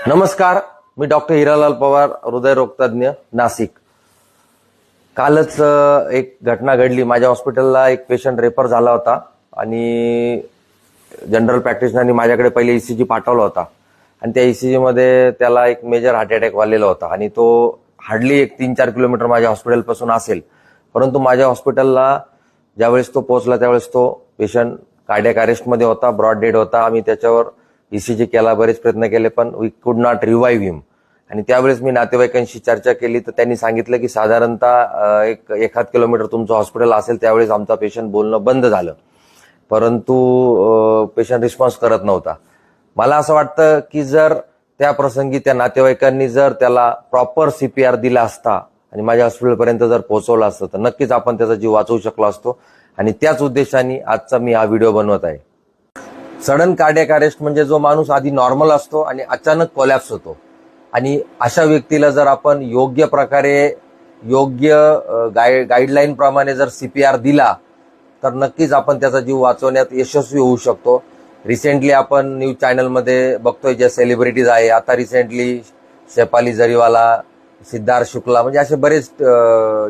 नमस्कार, मी डॉक्टर हिरालाल पवार, हृदयरोगतज्ञ, नाशिक. कालच एक घटना घडली. माझ्या हॉस्पिटलला एक पेशंट रेफर झाला होता आणि जनरल प्रॅक्टिशनरनी माझ्याकडे पहिले ईसीजी पाठवला होता आणि त्या ईसीजी मध्ये त्याला एक मेजर हार्ट अटॅक आलेला होता आणि तो हार्डली एक 3-4 किलोमीटर माझ्या हॉस्पिटलपासून असेल. परंतु माझ्या हॉस्पिटलला ज्यावेळेस तो पोहोचला त्यावेळेस तो पेशंट कार्डियक अरेस्टमध्ये होता, ब्रॉड डेड होता. आम्ही त्याच्यावर ईसीजी केला, बरेच प्रयत्न केले, पण वी कुड नॉट रिवाईव्ह हिम. आणि त्यावेळेस मी नातेवाईकांशी चर्चा केली तर त्यांनी सांगितलं की साधारणतः एक 1 किलोमीटर तुमचं हॉस्पिटल असेल त्यावेळेस आमचा पेशंट बोलणं बंद झालं, परंतु पेशंट रिस्पॉन्स करत नव्हता. मला असं वाटतं की जर त्या प्रसंगी त्या नातेवाईकांनी जर त्याला प्रॉपर सीपीआर दिला असता आणि माझ्या हॉस्पिटलपर्यंत जर पोहोचवलं असतं तर नक्कीच आपण त्याचा जीव वाचवू शकलो असतो. आणि त्याच उद्देशाने आजचा मी हा व्हिडिओ बनवत आहे. सडन कार्डियक अरेस्ट म्हणजे जो माणूस आधी नॉर्मल असतो आणि अचानक कोलॅप्स होतो, आणि अशा व्यक्तीला जर आपण योग्य प्रकारे योग्य गाईडलाईन प्रमाणे जर सीपीआर दिला तर नक्कीच आपण त्याचा जीव वाचवण्यात यशस्वी होऊ शकतो. रिसेंटली आपण न्यूज चॅनलमध्ये बघतोय ज्या सेलिब्रिटीज आहे, आता रिसेंटली शेफाली जरीवाला, सिद्धार्थ शुक्ला, म्हणजे असे बरेच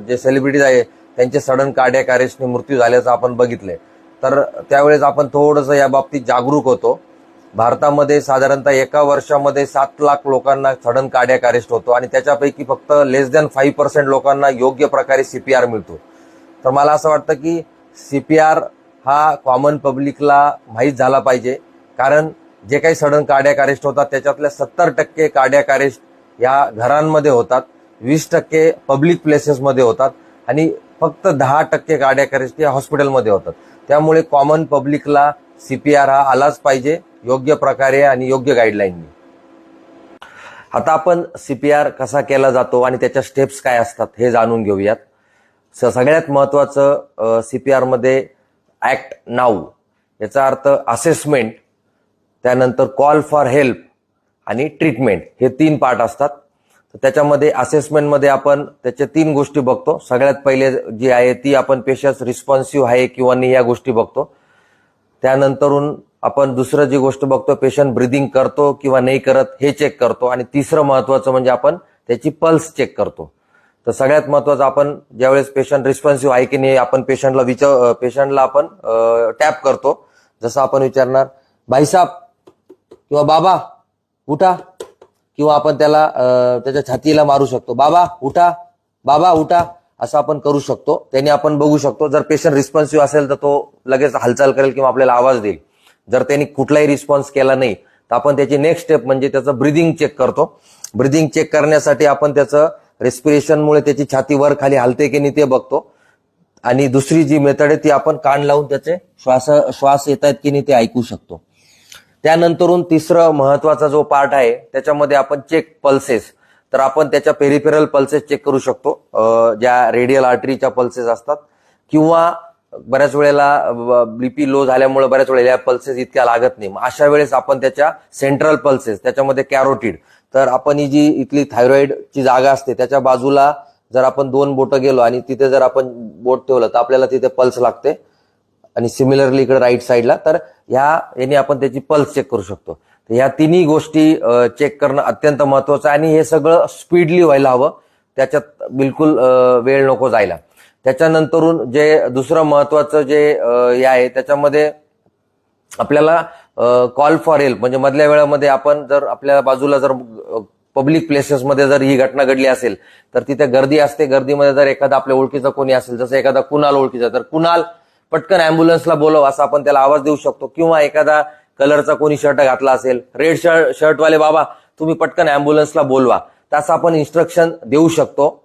जे सेलिब्रिटीज आहे त्यांचे सडन कार्डियक अरेस्टने मृत्यू झाल्याचं आपण बघितलंय. तर त्यावेळेस आपण थोडंसं या बाबतीत जागरूक होतो. भारतामध्ये साधारणतः एका वर्षामध्ये 7 लाख लोकांना सडन कार्डियक अरेस्ट होतो आणि त्याच्यापैकी फक्त लेस दॅन 5% लोकांना योग्य प्रकारे सीपीआर मिळतो. तर मला असं वाटतं की सीपीआर हा कॉमन पब्लिकला माहीत झाला पाहिजे, कारण जे काही सडन कार्डियक अरेस्ट होतात त्याच्यातल्या 70% कार्डियक अरेस्ट या घरांमध्ये होतात, 20% पब्लिक प्लेसेसमध्ये होतात आणि फक्त 10% कार्डियक अरेस्ट या हॉस्पिटलमध्ये होतात. त्यामुळे कॉमन पब्लिकला सीपीआर हा आलाच पाहिजे योग्य प्रकारे आणि योग्य गाईडलाईननी. आता आपण सीपीआर कसा केला जातो आणि त्याच्या स्टेप्स काय असतात हे जाणून घेऊयात. सगळ्यात महत्वाचं सीपीआर मध्ये ऍक्ट नाऊ याचा अर्थ असेसमेंट, त्यानंतर कॉल फॉर हेल्प आणि ट्रीटमेंट, हे 3 पार्ट असतात. तर त्याच्यामध्ये असेसमेंटमध्ये आपण त्याच्या 3 गोष्टी बघतो. सगळ्यात पहिले जी आहे ती आपण पेशंट रिस्पॉन्सिव्ह आहे किंवा नाही या गोष्टी बघतो. त्यानंतरून आपण दुसरं जी गोष्ट बघतो, पेशंट ब्रिदिंग करतो किंवा नाही करत हे चेक करतो. आणि तिसरं महत्वाचं म्हणजे आपण त्याची पल्स चेक करतो. तर सगळ्यात महत्वाचं आपण ज्यावेळेस पेशंट रिस्पॉन्सिव्ह आहे की नाही आपण पेशंटला आपण टॅप करतो. जसं आपण विचारणार भाईसाब किंवा बाबा उठा, किंवा आपण त्याला त्याच्या छातीला मारू शकतो, बाबा उठा, बाबा उठा, असं आपण करू शकतो. त्याने आपण बघू शकतो जर पेशंट रिस्पॉन्सिव्ह असेल तर तो लगेच हालचाल करेल किंवा आपल्याला आवाज देईल. जर त्यांनी कुठलाही रिस्पॉन्स केला नाही तर आपण त्याची नेक्स्ट स्टेप म्हणजे त्याचं ब्रिदिंग चेक करतो. ब्रिदिंग चेक करण्यासाठी आपण त्याचं रेस्पिरेशनमुळे त्याची छाती वर खाली हलते की नाही ते बघतो. आणि दुसरी जी मेथड आहे ती आपण कान लावून त्याचे श्वास येत आहेत की नाही ते ऐकू शकतो. त्यानंतरून तिसरं महत्वाचा जो पार्ट आहे त्याच्यामध्ये आपण चेक पल्सेस. तर आपण त्याच्या पेरिफेरल पल्सेस चेक करू शकतो, ज्या रेडियल आर्टरीच्या पल्सेस असतात, किंवा बऱ्याच वेळेला बीपी लो झाल्यामुळे बऱ्याच वेळेला या पल्सेस इतक्या लागत नाही. अशा वेळेस आपण त्याच्या सेंट्रल पल्सेस, त्याच्यामध्ये कॅरोटिड, तर आपण ही जी इथली थायरॉइडची जागा असते त्याच्या बाजूला जर आपण 2 बोटं गेलो आणि तिथे जर आपण बोट ठेवलं तर आपल्याला तिथे पल्स लागते. आणि सिमिलरली इकडे राईट साईडला, तर याने आपण त्याची पल्स चेक करू शकतो. तर ह्या 3 गोष्टी चेक करणं अत्यंत महत्वाचं आहे आणि हे सगळं स्पीडली व्हायला हवं, त्याच्यात बिलकुल वेळ नको जायला. त्याच्यानंतरून जे दुसरं महत्वाचं जे हे आहे त्याच्यामध्ये आपल्याला कॉल फॉर हेल्प, म्हणजे मधल्या वेळामध्ये आपण जर आपल्या बाजूला जर पब्लिक प्लेसेसमध्ये जर ही घटना घडली असेल तर तिथे गर्दी असते. गर्दीमध्ये जर एखादा आपल्या ओळखीचा कोणी असेल, जसं एखादा कुणाल ओळखीचा, तर कुणाल पटकन अँब्युलन्सला बोलव असं आपण त्याला आवाज देऊ शकतो. किंवा एखादा कलरचा कोणी शर्ट घातला असेल, रेड शर्टवाले बाबा तुम्ही पटकन अँब्युलन्सला बोलवा, तसं आपण इन्स्ट्रक्शन देऊ शकतो.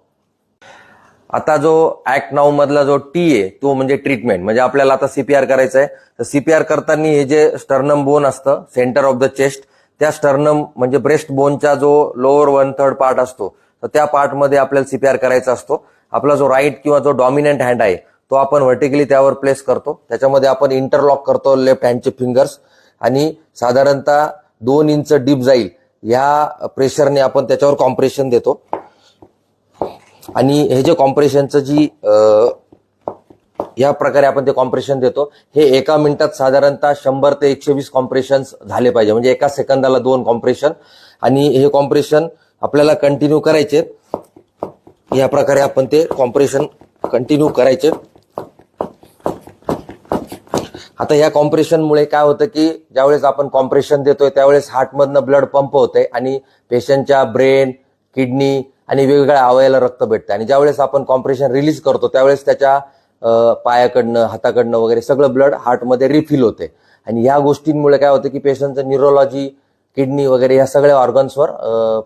आता जो ऍक्ट नाऊ मधला जो टी आहे तो म्हणजे ट्रीटमेंट, म्हणजे आपल्याला आता सीपीआर करायचं आहे. तर सीपीआर करताना हे जे स्टर्नम बोन असतं सेंटर ऑफ द चेस्ट, त्या स्टर्नम म्हणजे ब्रेस्ट बोनचा जो लोअर 1/3 पार्ट असतो तर त्या पार्टमध्ये आपल्याला सीपीआर करायचा असतो. आपला जो राईट किंवा जो डॉमिनंट हँड आहे तो आपण व्हर्टिकली त्यावर प्लेस करतो. त्याच्यामध्ये आपण इंटरलॉक करतो लेफ्ट हँडचे फिंगर्स आणि साधारणतः 2 इंच डीप जाईल या प्रेशरने आपण त्याच्यावर कॉम्प्रेशन देतो. आणि हे जे कॉम्प्रेशनचं जी या प्रकारे आपण ते कॉम्प्रेशन देतो. हे एका मिनिटात साधारणतः 100 ते 120 कॉम्प्रेशन झाले पाहिजे, म्हणजे एका सेकंदाला 2 कॉम्प्रेशन. आणि हे कॉम्प्रेशन आपल्याला कंटिन्यू करायचे. या प्रकारे आपण ते कॉम्प्रेशन कंटिन्यू करायचे. आता या कॉम्प्रेशनमुळे काय होतं की ज्यावेळेस आपण कॉम्प्रेशन देतोय त्यावेळेस हार्टमधनं ब्लड पंप होतंय आणि पेशंटच्या ब्रेन, किडनी आणि वेगवेगळ्या अवयवाला रक्त भेटतं. आणि ज्यावेळेस आपण कॉम्प्रेशन रिलीज करतो त्यावेळेस त्याच्या पायाकडनं, हाताकडनं वगैरे सगळं ब्लड हार्टमध्ये रिफिल होते. आणि ह्या गोष्टींमुळे काय होतं की पेशंटचं न्यूरोलॉजी, किडनी वगैरे या सगळ्या ऑर्गन्सवर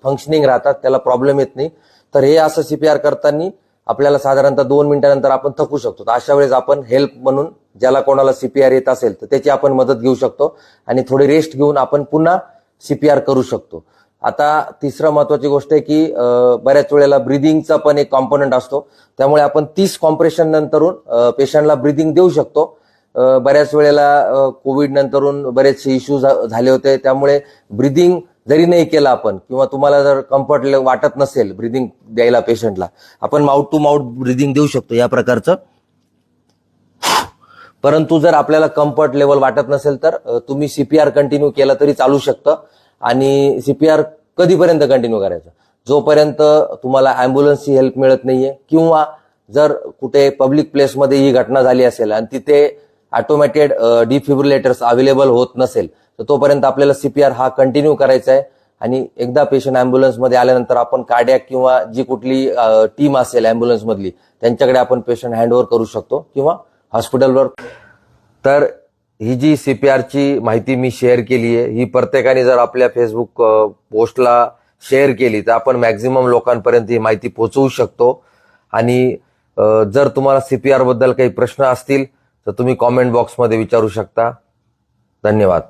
फंक्शनिंग राहतात, त्याला प्रॉब्लेम येत नाही. तर हे असं सीपीआर करताना आपल्याला साधारणतः 2 मिनिटानंतर आपण थकू शकतो. तर अशा वेळेस आपण हेल्प म्हणून ज्याला कोणाला सीपीआर येत असेल तर त्याची आपण मदत घेऊ शकतो आणि थोडी रेस्ट घेऊन आपण पुन्हा सीपीआर करू शकतो. आता तिसरं महत्वाची गोष्ट आहे की बऱ्याच वेळेला ब्रिदिंगचा पण एक कॉम्पोनंट असतो, त्यामुळे आपण 30 कॉम्प्रेशन नंतरून पेशंटला ब्रिदिंग देऊ शकतो. बऱ्याच वेळेला कोविड नंतरून बरेचसे इश्यू झाले होते, त्यामुळे ब्रिदिंग जरी नाही केलं आपण किंवा तुम्हाला जर कम्फर्ट वाटत नसेल ब्रिदिंग द्यायला पेशंटला, आपण माउथ टू माउथ ब्रिदिंग देऊ शकतो या प्रकारचं. परंतु जर आपल्याला कम्फर्ट लेवल वाटत नसेल तर तुम्ही सीपीआर कंटिन्यू केलं तरी चालू शकतं. आणि सीपीआर कधीपर्यंत कंटिन्यू करायचं? जोपर्यंत तुम्हाला अँब्युलन्सची हेल्प मिळत नाहीये किंवा जर कुठे पब्लिक प्लेसमध्ये ही घटना झाली असेल आणि तिथे ऑटोमॅटेड डिफिब्रिलेटर्स अवेलेबल होत नसेल तर तोपर्यंत आपल्याला सीपीआर हा कंटिन्यू करायचा आहे. आणि एकदा पेशंट अँब्युलन्समध्ये आल्यानंतर आपण कार्डियाक किंवा जी कुठली टीम असेल अँब्युलन्समधली त्यांच्याकडे आपण पेशंट हँडओव्हर करू शकतो किंवा हॉस्पिटलवर. तर ही जी सीपीआरची माहिती मी शेअर केली आहे ही प्रत्येकाने जर आपल्या फेसबुक पोस्टला शेअर केली तर आपण मॅक्झिमम लोकांपर्यंत ही माहिती पोहोचवू शकतो. आणि जर तुम्हाला सीपीआर बद्दल काही प्रश्न असतील तर तुम्ही कॉमेंट बॉक्समध्ये विचारू शकता. धन्यवाद.